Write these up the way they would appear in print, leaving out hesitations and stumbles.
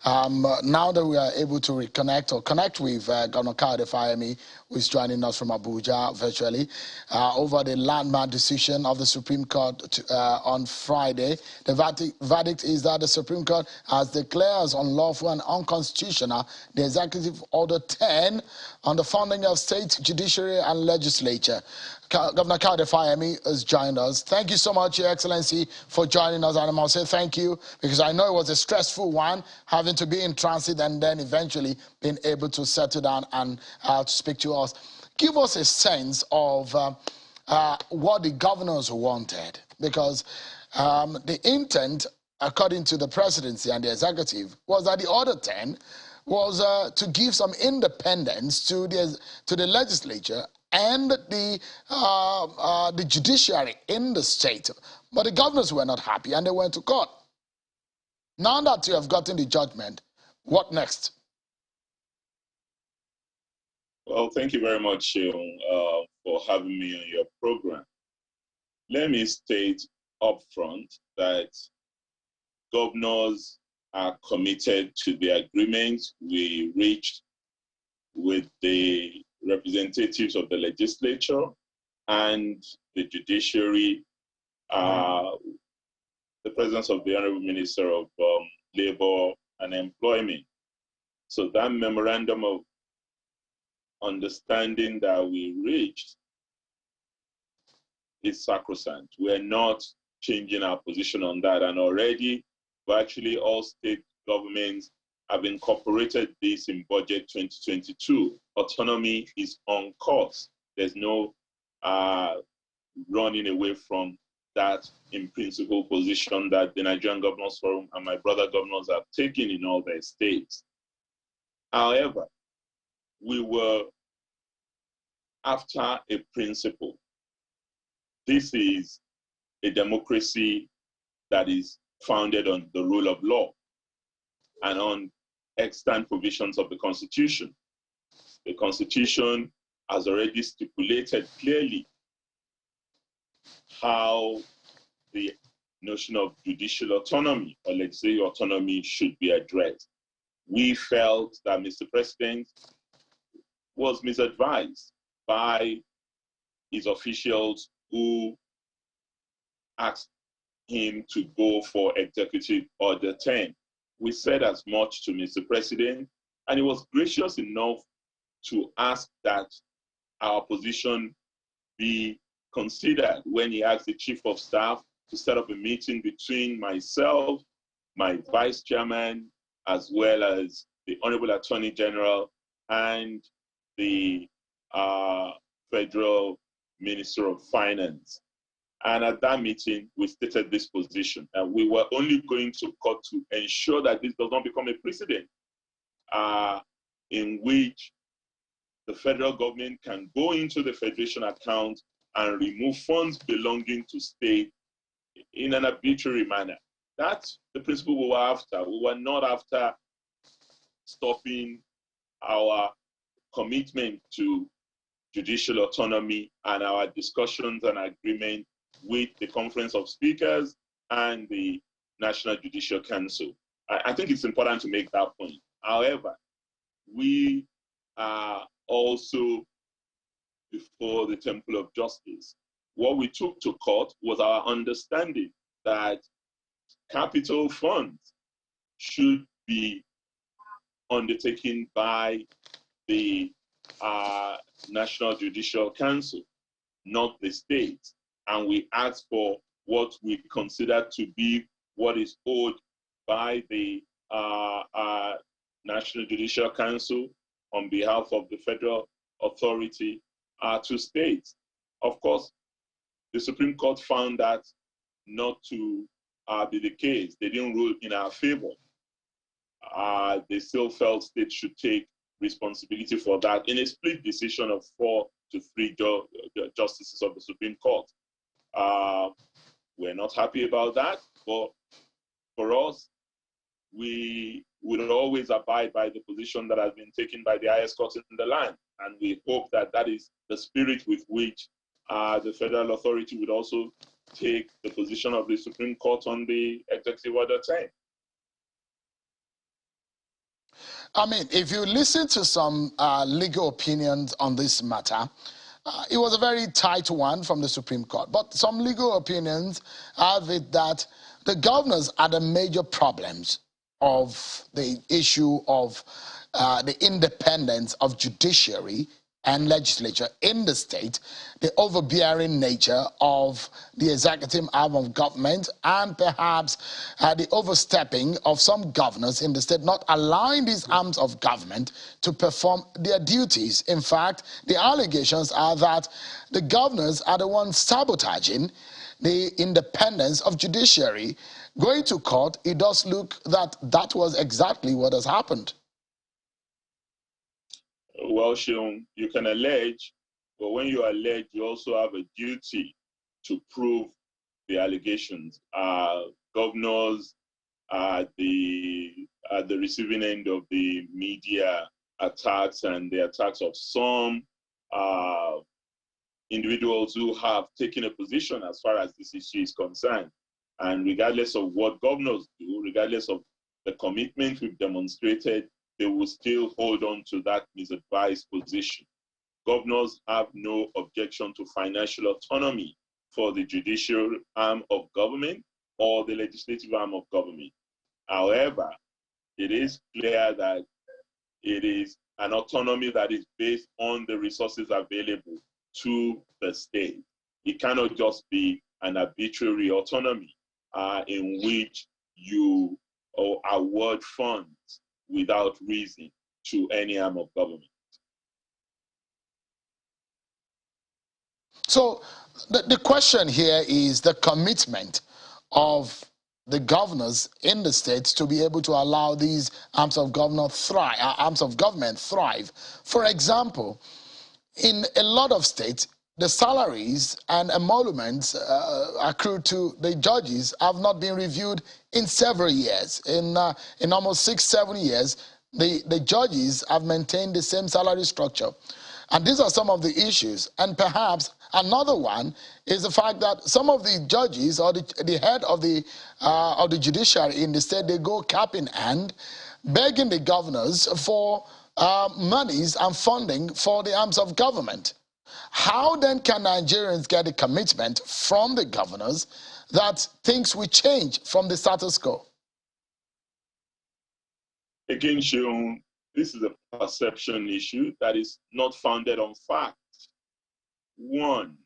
Now that we are able to reconnect or connect with Governor Kayode Fayemi, who is joining us from Abuja virtually, over the landmark decision of the Supreme Court on Friday. The verdict is that the Supreme Court has declared as unlawful and unconstitutional the Executive Order 10 on the funding of state judiciary and legislature. Governor Kayode Fayemi has joined us. Thank you so much, Your Excellency, for joining us. And I must say thank you, because I know it was a stressful one, having to be in transit and then eventually being able to settle down and to speak to us. Give us a sense of what the governors wanted, because the intent, according to the presidency and the executive, was that the Order 10 was to give some independence to the legislature and the judiciary in the state. But the governors were not happy and they went to court. Now that you have gotten the judgment, what next? Well, thank you very much, Seun, for having me on your program. Let me state up front that governors are committed to the agreement we reached with the representatives of the legislature and the judiciary, the presence of the Honorable Minister of Labor and Employment. So that memorandum of understanding that we reached is sacrosanct. We're not changing our position on that, and already virtually all state governments have incorporated this in Budget 2022. Autonomy is on course. There's no running away from that in principle position that the Nigerian Governors Forum and my brother governors have taken in all their states. However, we were after a principle. This is a democracy that is founded on the rule of law and on extant provisions of the Constitution. The Constitution has already stipulated clearly how the notion of judicial autonomy or legislative autonomy should be addressed. We felt that Mr. President was misadvised by his officials who asked him to go for Executive Order 10. We said as much to Mr. President, and he was gracious enough to ask that our position be considered when he asked the Chief of Staff to set up a meeting between myself, my Vice Chairman, as well as the Honorable Attorney General and the Federal Minister of Finance. And at that meeting, we stated this position, and we were only going to court to ensure that this does not become a precedent in which the federal government can go into the federation account and remove funds belonging to state in an arbitrary manner. That's the principle we were after. We were not after stopping our commitment to judicial autonomy and our discussions and agreement with the Conference of Speakers and the National Judicial Council. I think it's important to make that point. However, we are also before the Temple of Justice. What we took to court was our understanding that capital funds should be undertaken by the National Judicial Council, not the state. And we asked for what we consider to be what is owed by the National Judicial Council on behalf of the federal authority to states. Of course, the Supreme Court found that not to be the case. They didn't rule in our favor. They still felt states should take responsibility for that in a split decision of 4 to 3 justices of the Supreme Court. We're not happy about that, but for us, we would always abide by the position that has been taken by the highest court in the land. And we hope that that is the spirit with which the federal authority would also take the position of the Supreme Court on the Executive Order 10. I mean, if you listen to some legal opinions on this matter, it was a very tight one from the Supreme Court. But some legal opinions have it that the governors are the major problems of the issue of the independence of judiciary and legislature in the state, the overbearing nature of the executive arm of government, and perhaps the overstepping of some governors in the state, not allowing these arms of government to perform their duties. In fact, the allegations are that the governors are the ones sabotaging the independence of judiciary. Going to court, it does look that that was exactly what has happened. Well, Sean, you can allege, but when you allege, you also have a duty to prove the allegations. Governors at the receiving end of the media attacks and the attacks of some individuals who have taken a position as far as this issue is concerned. And regardless of what governors do, regardless of the commitment we've demonstrated, they will still hold on to that misadvised position. Governors have no objection to financial autonomy for the judicial arm of government or the legislative arm of government. However, it is clear that it is an autonomy that is based on the resources available to the state. It cannot just be an arbitrary autonomy in which you award funds without reason to any arm of government. So the question here is the commitment of the governors in the states to be able to allow these arms of government thrive. For example, in a lot of states, the salaries and emoluments accrued to the judges have not been reviewed in several years. In almost 6-7 years, the judges have maintained the same salary structure. And these are some of the issues. And perhaps another one is the fact that some of the judges or the head of the judiciary in the state, they go cap in hand, begging the governors for monies and funding for the arms of government. How then can Nigerians get a commitment from the governors that things will change from the status quo? Again, Sean, this is a perception issue that is not founded on fact. One,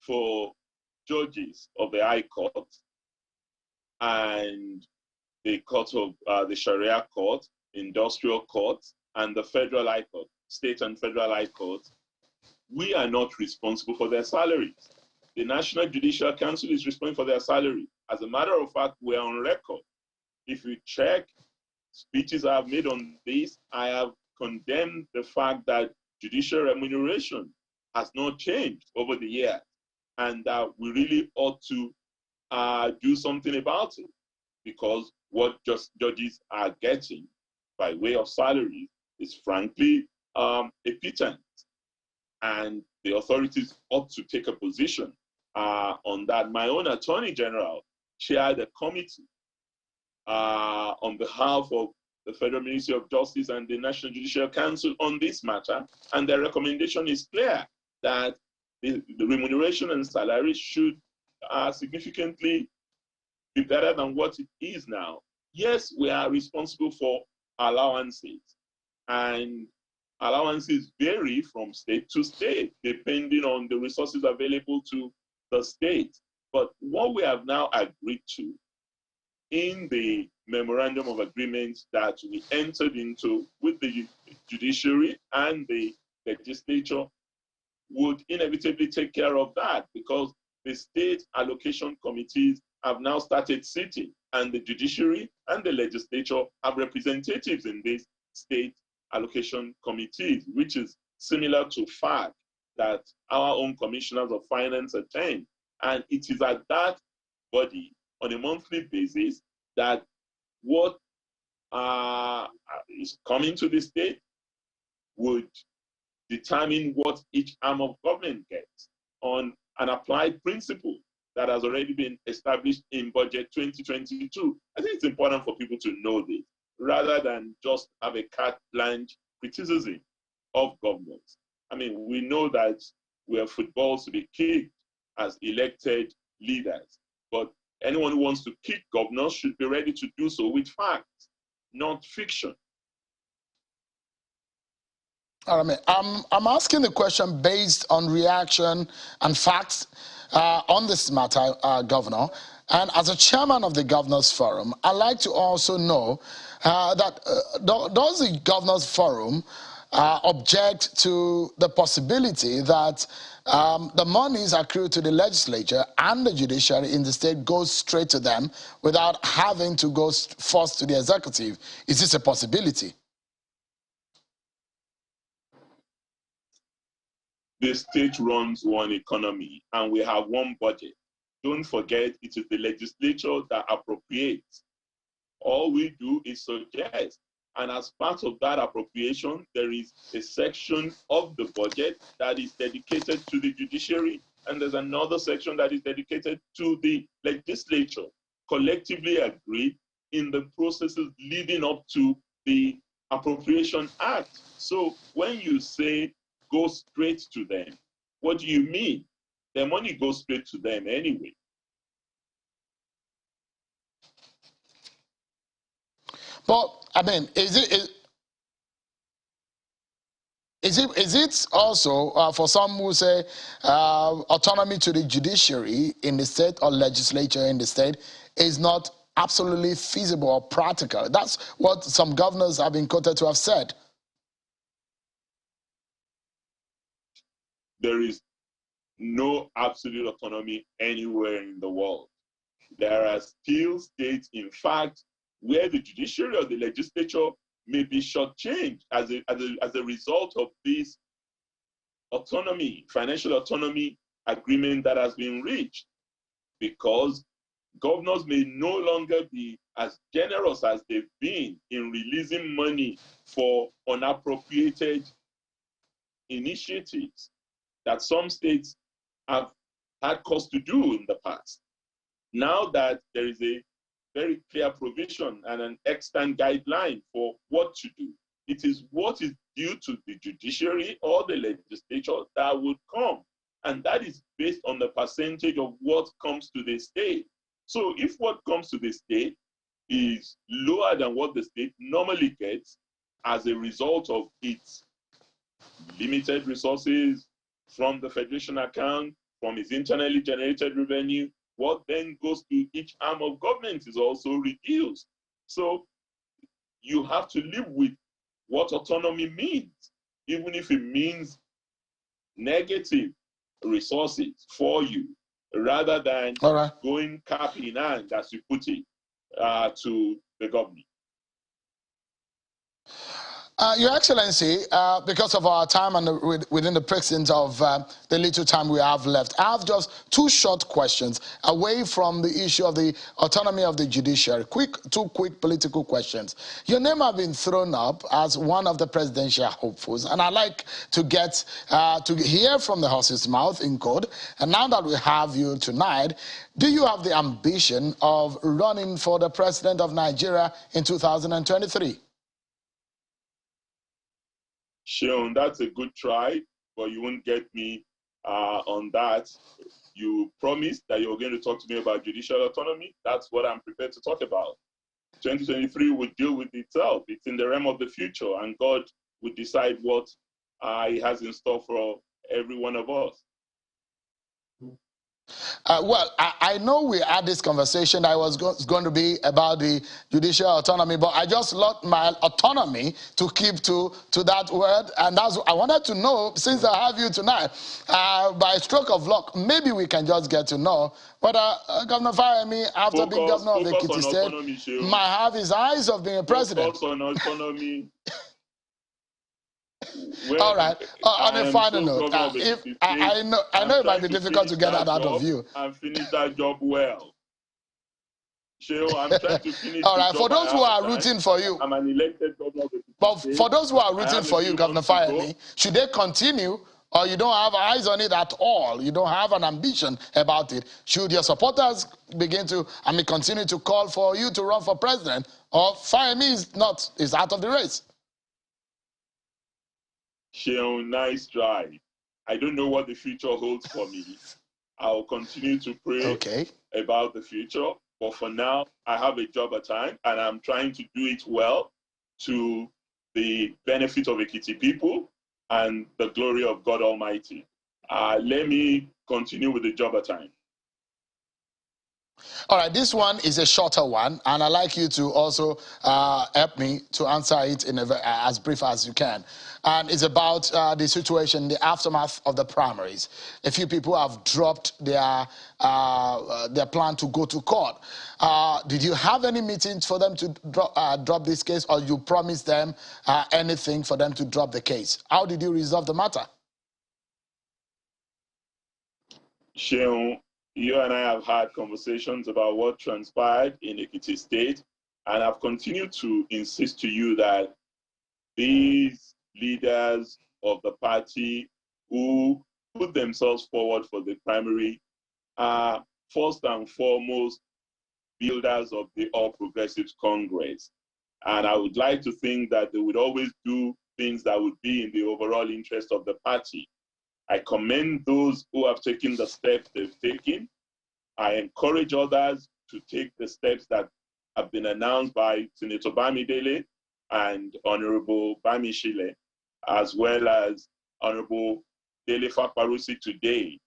for judges of the High Court and the Court of the Sharia Court, Industrial Court, and the Federal High Court, State and Federal High Court, we are not responsible for their salaries. The National Judicial Council is responsible for their salary. As a matter of fact, we're on record. If you check speeches I have made on this, I have condemned the fact that judicial remuneration has not changed over the years, and that we really ought to do something about it, because what judges are getting by way of salaries is frankly a pittance. And the authorities ought to take a position on that. My own Attorney General chaired a committee on behalf of the Federal Ministry of Justice and the National Judicial Council on this matter, and their recommendation is clear that the remuneration and salary should significantly be better than what it is now. Yes, we are responsible for allowances, and allowances vary from state to state depending on the resources available to the state. But what we have now agreed to in the memorandum of agreement that we entered into with the judiciary and the legislature would inevitably take care of that, because the state allocation committees have now started sitting, and the judiciary and the legislature have representatives in these state allocation committees, which is similar to FAC that our own commissioners of finance attend. And it is at that body on a monthly basis that what is coming to the state would determine what each arm of government gets on an applied principle that has already been established in budget 2022. I think it's important for people to know this. rather than just have a carte blanche criticism of governments. I mean, we know that we are footballs to be kicked as elected leaders, but anyone who wants to kick governors should be ready to do so with facts, not fiction. All right, I'm asking the question based on reaction and facts on this matter, Governor. And as a chairman of the Governors Forum, I'd like to also know that does the Governors Forum object to the possibility that the monies accrued to the legislature and the judiciary in the state goes straight to them without having to go first to the executive? Is this a possibility? The state runs one economy and we have one budget. Don't forget, it is the legislature that appropriates. All we do is suggest. And as part of that appropriation, there is a section of the budget that is dedicated to the judiciary, and there's another section that is dedicated to the legislature, collectively agreed in the processes leading up to the Appropriation Act. So when you say go straight to them, what do you mean? The money goes straight to them anyway. But I mean, is it also for some who say autonomy to the judiciary in the state or legislature in the state is not absolutely feasible or practical? That's what some governors have been quoted to have said. There is no absolute autonomy anywhere in the world. There are still states, in fact, where the judiciary or the legislature may be shortchanged as a result of this autonomy, financial autonomy agreement that has been reached, because governors may no longer be as generous as they've been in releasing money for unappropriated initiatives that some states have had cause to do in the past. Now that there is a very clear provision and an extant guideline for what to do, it is what is due to the judiciary or the legislature that would come. And that is based on the percentage of what comes to the state. So if what comes to the state is lower than what the state normally gets as a result of its limited resources from the federation account, from its internally generated revenue, what then goes to each arm of government is also reduced. So you have to live with what autonomy means, even if it means negative resources for you, rather than going cap in hand, as you put it, to the government. Your Excellency, because of our time and within the precincts of the little time we have left, I have just two short questions away from the issue of the autonomy of the judiciary. Two quick political questions. Your name has been thrown up as one of the presidential hopefuls, and I'd like to get to hear from the horse's mouth in code. And now that we have you tonight, do you have the ambition of running for the president of Nigeria in 2023? Sean, that's a good try, but you won't get me on that. You promised that you were going to talk to me about judicial autonomy. That's what I'm prepared to talk about. 2023 will deal with itself. It's in the realm of the future, and God will decide what He has in store for every one of us. Well, I know we had this conversation. I was going to be about the judicial autonomy, but I just lost my autonomy to keep to that word. And that's I wanted to know, since I have you tonight, by a stroke of luck, maybe we can just get to know whether Governor Fayemi, after being governor of the Ekiti State, might have his eyes of being a president. Focus on autonomy. All right. On a final note, I know it might be difficult to get that out of you. And finish that job well. I'm trying to finish. All right. For those who are rooting for you, I'm an elected governor. But for those who are rooting for you, Governor Fayemi, should they continue or you don't have eyes on it at all, you don't have an ambition about it, should your supporters begin to, continue to call for you to run for president, or Fayemi is out of the race? Sheon, nice try. I don't know what the future holds for me. I'll continue to pray about the future. But for now, I have a job at hand, and I'm trying to do it well to the benefit of Ekiti people and the glory of God Almighty. Let me continue with the job at hand. All right, this one is a shorter one, and I'd like you to also help me to answer it in as brief as you can. And it's about the situation, the aftermath of the primaries. A few people have dropped their plan to go to court. Did you have any meetings for them to drop this case, or you promised them anything for them to drop the case? How did you resolve the matter? Sheon, you and I have had conversations about what transpired in Ekiti State, and I've continued to insist to you that these leaders of the party who put themselves forward for the primary are first and foremost builders of the All Progressives Congress. And I would like to think that they would always do things that would be in the overall interest of the party. I commend those who have taken the steps they've taken. I encourage others to take the steps that have been announced by Senator Bamidele and Honorable Bamishile, as well as Honorable Dele Fakparusi today.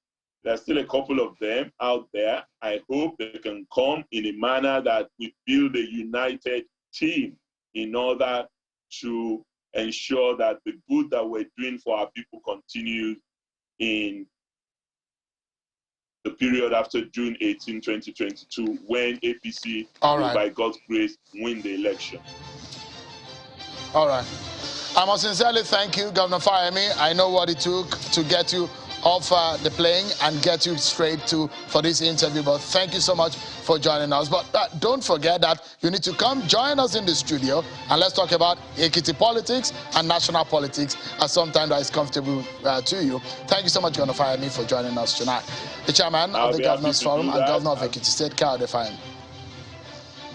There's still a couple of them out there. I hope they can come in a manner that we build a united team in order to ensure that the good that we're doing for our people continues in the period after June 18, 2022, when APC will, by God's grace, win the election. All right. I must sincerely thank you, Governor Fayemi. I know what it took to get you off the plane and get you straight for this interview, but thank you so much for joining us. But don't forget that you need to come join us in the studio, and let's talk about Ekiti politics and national politics at some time that is comfortable to you. Thank you so much, Governor Fayemi, for joining us tonight. The chairman of the Governors Forum and Governor of Ekiti State, Kayode Fayemi.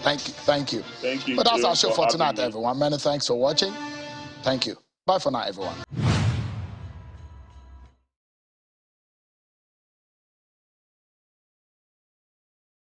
Thank you. Thank you. Thank you. But that's our show for tonight, everyone. Many thanks for watching. Thank you. Bye for now, everyone.